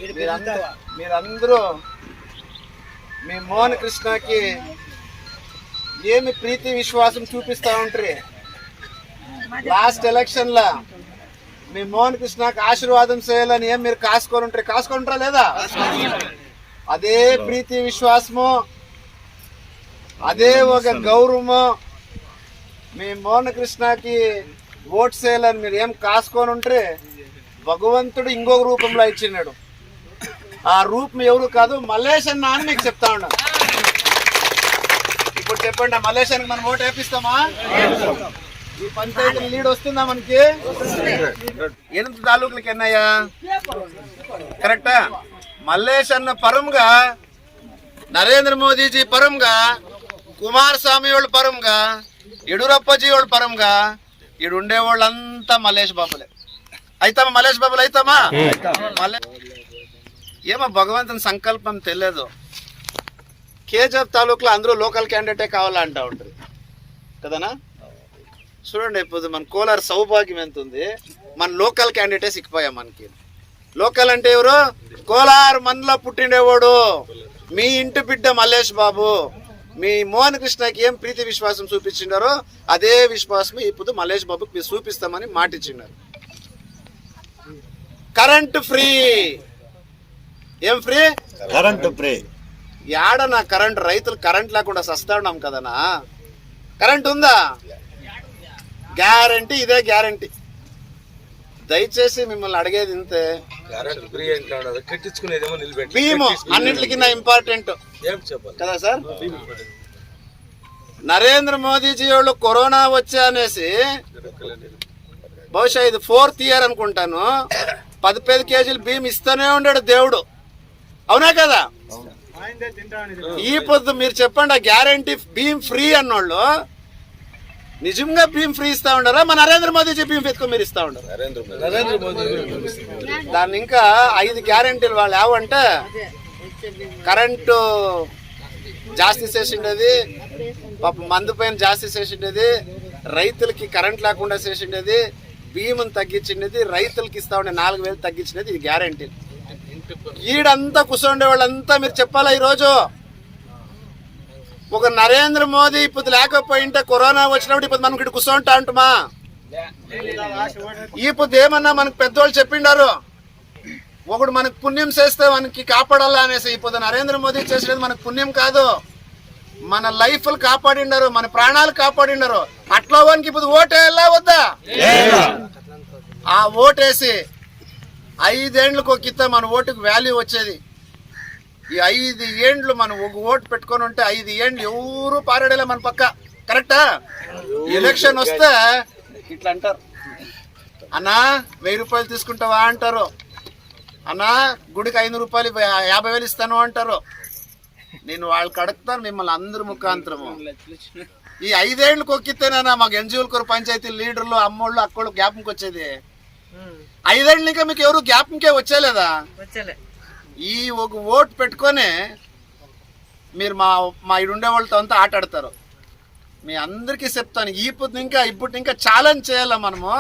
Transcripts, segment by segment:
మీరందరూ మీ మోహన్ కృష్ణకి ఏమి ప్రీతి విశ్వాసం చూపిస్తా ఉంటారు. లాస్ట్ ఎలక్షన్ లా మీ మోహన్ కృష్ణకి ఆశీర్వాదం చేయాలని ఏం మీరు కాసుకుంటారా లేదా? అదే ప్రీతి విశ్వాసము, అదే ఒక గౌరవము మీ మోహన్ కృష్ణకి ఓట్ చేయాలని మీరు ఏం కాసుకొని ఉంటే భగవంతుడు ఇంకొక రూపంలో ఇచ్చినాడు. ఆ రూపం ఎవరు కాదు, మల్లేష్ అన్న అని మీకు చెప్తా ఉన్నాను. ఇప్పుడు చెప్పండి, ఆ మల్లేష్ అన్నకి మనం ఓటు వేపిస్తామా? ఈ పంచాయతీ లీడ్ వస్తుందా మనకి? 8 తాలూకులకి ఎన్నయ్యా? కరెక్టా? మల్లేష్ అన్న పరంగా, నరేంద్ర మోదీజీ పరంగా, కుమారస్వామి వాళ్ళ పరంగా, యడ్యూరప్పజీ వాళ్ళ పరంగా ఈడు ఉండే వాళ్ళంతా మల్లేష్ బాబులే. అయితామా మల్లేష్ బాబులు? అయితామా? ఏమో భగవంతుని సంకల్పం తెలియదు. కేజీఎఫ్ తాలూకులో అందరూ లోకల్ క్యాండిడేటే కావాలంటా ఉంటారు కదనా? చూడండి, ఇప్పుడు మన కోలార్ సౌభాగ్యం ఎంత ఉంది, మన లోకల్ క్యాండిడేటే సిక్కిపోయా. మనకి లోకల్ అంటే ఎవరు? కోలార్ మనలో పుట్టిండేవాడు మీ ఇంటి బిడ్డ మల్లేష్ బాబు. మీ మోహన్ కృష్ణకి ఏం ప్రీతి విశ్వాసం చూపించిండారో అదే విశ్వాసం ఇప్పుడు మల్లేష్ బాబుకి మీరు చూపిస్తామని మాటిచ్చినారు. Current free. ఏం ఫ్రీ? Current free. యాడనా కరెంట్? రైతులు కరెంట్ లేకుండా సస్తా ఉన్నాం కదనా? కరెంట్ ఉందా? గ్యారంటీ, ఇదే గ్యారంటీ. దయచేసి మిమ్మల్ని అడిగేది ఇంతే. భీము అన్నింటికి ఇంపార్టెంట్ కదా సార్. నరేంద్ర మోదీజీ వాళ్ళు కరోనా వచ్చా అనేసి బహుశా ఇది 4th ఇయర్ అనుకుంటాను, 15 కేజీలు భీమ్ ఇస్తూనే ఉండాడు దేవుడు. అవునా కదా? ఈ పొద్దు మీరు చెప్పండి, ఆ గ్యారంటీ భీమ్ ఫ్రీ అన్నోళ్ళు నిజంగా భీమ్ ఫ్రీ ఇస్తా ఉండారా? మన నరేంద్ర మోదీజీ భీమ్ ఎత్తుకొని మీరు ఇస్తా ఉండరు? దాన్ని ఇంకా 5 గ్యారంటీలు వాళ్ళు ఏవంటే కరెంటు జాస్తి చేసిండేది, పాప మందు పైన జాస్తి చేసిండేది, రైతులకి కరెంట్ లేకుండా చేసిండేది, భీమును తగ్గించిండేది, రైతులకి ఇస్తా ఉండే 4,000 తగ్గించినది. ఇది గ్యారంటీ. ఈడంతా కూర్చోండే వాళ్ళంతా మీరు చెప్పాలా? ఈరోజు ఒక నరేంద్ర మోదీ ఇప్పుడు లేకపోయింటే కరోనా వచ్చినప్పుడు ఇప్పుడు మనం ఇక్కడ కూర్చోంటా అంటుమా? ఇప్పుడు ఏమన్నా మనకు పెద్దోళ్ళు చెప్పిండారు, ఒకడు మనకు పుణ్యం చేస్తే మనకి కాపాడాలా అనేసి. ఇప్పుడు నరేంద్ర మోదీ చేసినది మనకు పుణ్యం కాదు, మన లైఫ్లు కాపాడిండారు, మన ప్రాణాలు కాపాడిండారు. అట్లా వానికి ఇప్పుడు ఓటేయాలా వద్దా? ఆ ఓటేసి 5 ఏళ్ళకు ఒక మన ఓటుకు వాల్యూ వచ్చేది. ఈ 5 ఏండ్లు మనం ఒక ఓటు పెట్టుకొని ఉంటే 5 ఏండ్లు ఎవరు పారాడేలా మన పక్క. కరెక్టా? ఎలక్షన్ వస్తే ఇట్లా అంటారు, అన్నా 1000 రూపాయలు తీసుకుంటావా అంటారు, అన్నా గుడికి 500 రూపాయలు 50,000 ఇస్తాను అంటారు. నేను వాళ్ళకి అడుగుతాను మిమ్మల్ని అందరు ముఖాంతరము. ఈ 5 ఏళ్ళకి ఒక్కితేనా మాకు ఎన్జిఓల పంచాయతీ లీడర్లు, అమ్మోళ్ళు, అక్కోళ్ళు జ్ఞాపంకి వచ్చేది? 5 ఏళ్ళు ఇంకా మీకు ఎవరు జ్ఞాపంకే వచ్చేలేదా? ఈ ఒక ఓటు పెట్టుకొని మీరు మా ఇడుండే వాళ్ళతో అంతా ఆట ఆడతారు. మీ అందరికీ చెప్తాను, ఇప్పుడు ఇంకా ఛాలెంజ్ చేయాల మనము.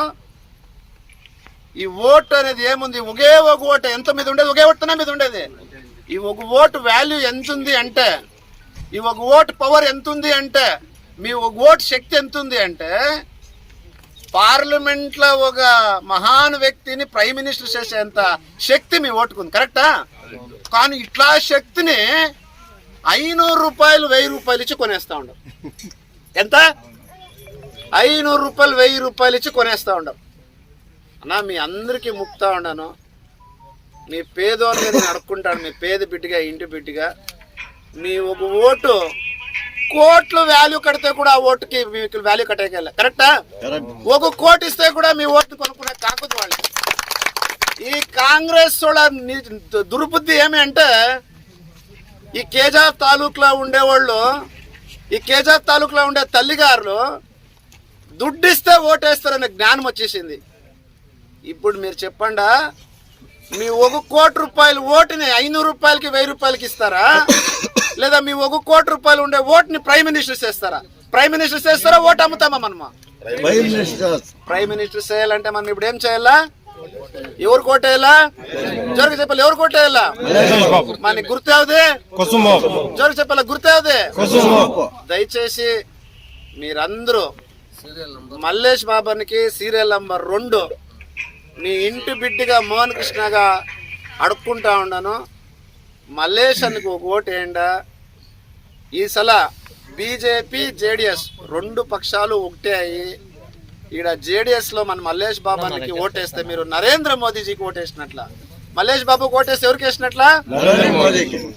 ఈ ఓటు అనేది ఏముంది? ఒకే ఒక ఓటు ఎంత మీద ఉండేది? ఒకే ఓటుతోనే మీద ఉండేది. ఈ ఒక ఓటు వాల్యూ ఎంత ఉంది అంటే, ఈ ఒక ఓటు పవర్ ఎంత ఉంది అంటే, మీ ఒక ఓటు శక్తి ఎంత ఉంది అంటే, పార్లమెంట్ లో ఒక మహాన్ వ్యక్తిని ప్రైమ్ మినిస్టర్ చేసేంత శక్తి మీ ఓటుకుంది. కరెక్టా? కానీ ఇట్లా శక్తిని 500 రూపాయలు 1000 రూపాయలు ఇచ్చి కొనేస్తా ఉండవు. ఎంత? 500 రూపాయలు 1000 రూపాయలు ఇచ్చి కొనేస్తా ఉండవు. అన్నా మీ అందరికీ ముక్తా ఉన్నాను, మీ పేదోళ్ళని నేను అడుక్కుంటాను, మీ పేద బిడ్డగా, ఇంటి బిడ్డగా. మీ ఒక ఓటు కోట్లు వాల్యూ కడితే కూడా ఆ ఓటుకి మీకు వాల్యూ కట్టేయాలి. కరెక్టా? 1 కోటి ఇస్తే కూడా మీ ఓటుని కొనుక్కునే కాకూడదు వాళ్ళు. ఈ కాంగ్రెస్ వాళ్ళ దుర్బుద్ధి ఏమి అంటే, ఈ కేజీఎఫ్ తాలూకులో ఉండేవాళ్ళు, ఈ కేజీఎఫ్ తాలూకులో ఉండే తల్లిగారులు దుడ్డిస్తే ఓటేస్తారనే జ్ఞానం వచ్చేసింది. ఇప్పుడు మీరు చెప్పండా, మీ 1 కోటి రూపాయలు ఓటుని 500 రూపాయలకి 1000 రూపాయలకి ఇస్తారా? లేదా మీ 1 కోటి రూపాయలు ఉండే ఓటుని ప్రైమ్ మినిస్టర్ చేస్తారా? ప్రైమ్ మినిస్టర్ చేస్తారా? ఓటు అమ్ముతామా మనమా? ప్రైమ్ మినిస్టర్ చేయాలంటే మనం ఇప్పుడు ఏం చేయాలా? ఎవరు కోటేయాలా? జోరుగా చెప్పాలి, ఎవరు కోటేయాలా? మన గుర్తు యావదే? జోరుగా చెప్పాలి, గుర్తు యావదే? దయచేసి మీరందరూ మల్లేష్ బాబానికి సీరియల్ నంబర్ 2 మీ ఇంటి బిడ్డగా మోహన్ కృష్ణగా అడుక్కుంటా ఉన్నాను. మల్లేష్ అన్నకు ఒక ఓటు వేయండా. ఈసల బీజేపీ జేడిఎస్ 2 పక్షాలు ఒకటే అయ్యి ఈడ జేడిఎస్ లో మన మల్లేష్ బాబాకి ఓటేస్తే మీరు నరేంద్ర మోదీజీకి ఓటేసినట్ల. మల్లేష్ బాబుకి ఓటేస్తే ఎవరికి వేసినట్లా?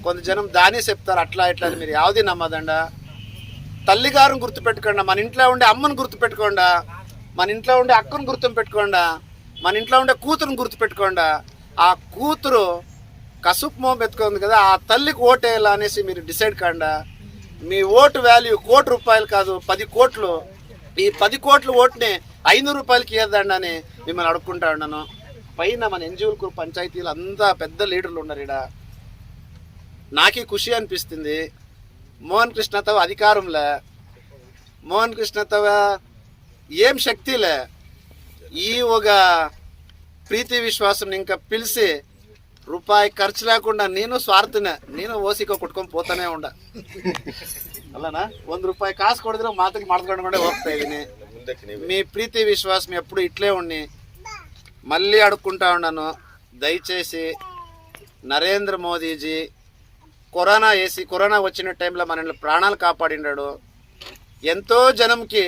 కొంత జనం దాని చెప్తారు అట్లా ఇట్లా. మీరు యావది నమ్మదండా. తల్లిగారిని గుర్తుపెట్టుకోండా, మన ఇంట్లో ఉండే అమ్మను గుర్తుపెట్టుకోండా, మన ఇంట్లో ఉండే అక్కను గుర్తు పెట్టుకోండా, మన ఇంట్లో ఉండే కూతురుని గుర్తుపెట్టుకోండా. ఆ కూతురు కసుపు మోం పెట్టుకుంది కదా, ఆ తల్లికి ఓటేయాలా అనేసి మీరు డిసైడ్ కాండా. మీ ఓటు వాల్యూ ₹1 కాదు 10 కోట్లు. ఈ 10 కోట్ల ఓటుని ₹500 ఇవ్వద్దండి అని మిమ్మల్ని అడుక్కుంటా ఉన్నాను. పైన మన ఎన్జిఓల పంచాయతీలు అంతా పెద్ద లీడర్లు ఉన్నారు ఈడ. నాకే ఖుషి అనిపిస్తుంది. మోహన్ కృష్ణతో అధికారంలే, మోహన్ కృష్ణతో ఏం శక్తిలే. ఈ ఒక ప్రీతి విశ్వాసం ఇంకా పిలిచి రూపాయి ఖర్చు లేకుండా నేను స్వార్థనే, నేను ఓసికో కొట్టుకొని పోతానే ఉండ. అలానా ₹1 కాసు కొడితే మాతకి మాట్లాడుకుంటే ಹೋಗ್ತಾಯಿದ್ದೀನಿ. మీ ప్రీతి విశ్వాసం ఎప్పుడు ఇట్లే ఉండి మళ్ళీ అడుక్కుంటా ఉన్నాను. దయచేసి నరేంద్ర మోదీజీ కరోనా వచ్చిన టైంలో మనల్ని ప్రాణాలు కాపాడినాడు. ఎంతో జనంకి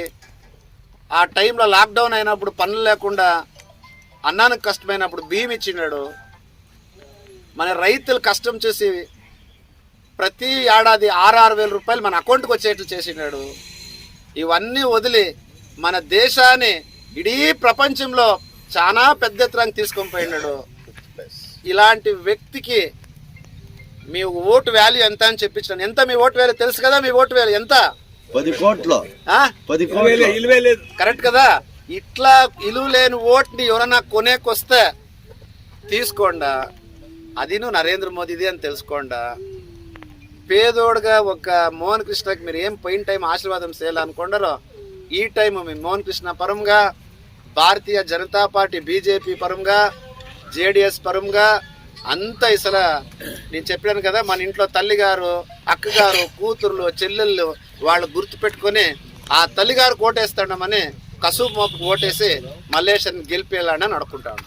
ఆ టైంలో లాక్డౌన్ అయినప్పుడు పనులు లేకుండా అన్నానికి కష్టమైనప్పుడు బియ్యం ఇచ్చినాడు. మన రైతులు కష్టం చేసి ప్రతి ఏడాది ₹6,000 మన అకౌంట్కి వచ్చేట్లు చేసినాడు. ఇవన్నీ వదిలి మన దేశాన్ని ఇడీ ప్రపంచంలో చాలా పెద్ద ఎత్తున తీసుకొని పోయినాడు. ఇలాంటి వ్యక్తికి మీ ఓటు వాల్యూ ఎంత అని చెప్పించాను. ఎంత మీ ఓటు వాల్యూ తెలుసు కదా? మీ ఓటు వాల్యూ ఎంత? 10 కోట్లు. 10 కరెక్ట్ కదా? ఇట్లా ఇలువ లేని ఓటుని ఎవరన్నా కొనేకొస్తే తీసుకోండా, అది నువ్వు నరేంద్ర మోదీది అని తెలుసుకోండా. పేదోడుగా ఒక మోహన్ కృష్ణకి మీరు ఏం పోయిన టైం ఆశీర్వాదం చేయాలనుకుంటారో ఈ టైం మీ మోహన్ కృష్ణ పరంగా, భారతీయ జనతా పార్టీ బీజేపీ పరంగా, జేడిఎస్ పరంగా అంతా ఇసల నేను చెప్పాను కదా, మన ఇంట్లో తల్లిగారు, అక్కగారు, కూతుర్లు, చెల్లెళ్ళు వాళ్ళు గుర్తు పెట్టుకొని ఆ తల్లిగారు ఓటేస్తాడమని కసుపు మోపుకు ఓటేసి మల్లేష్ అని గెలిపేయాలని అనుకుంటాను.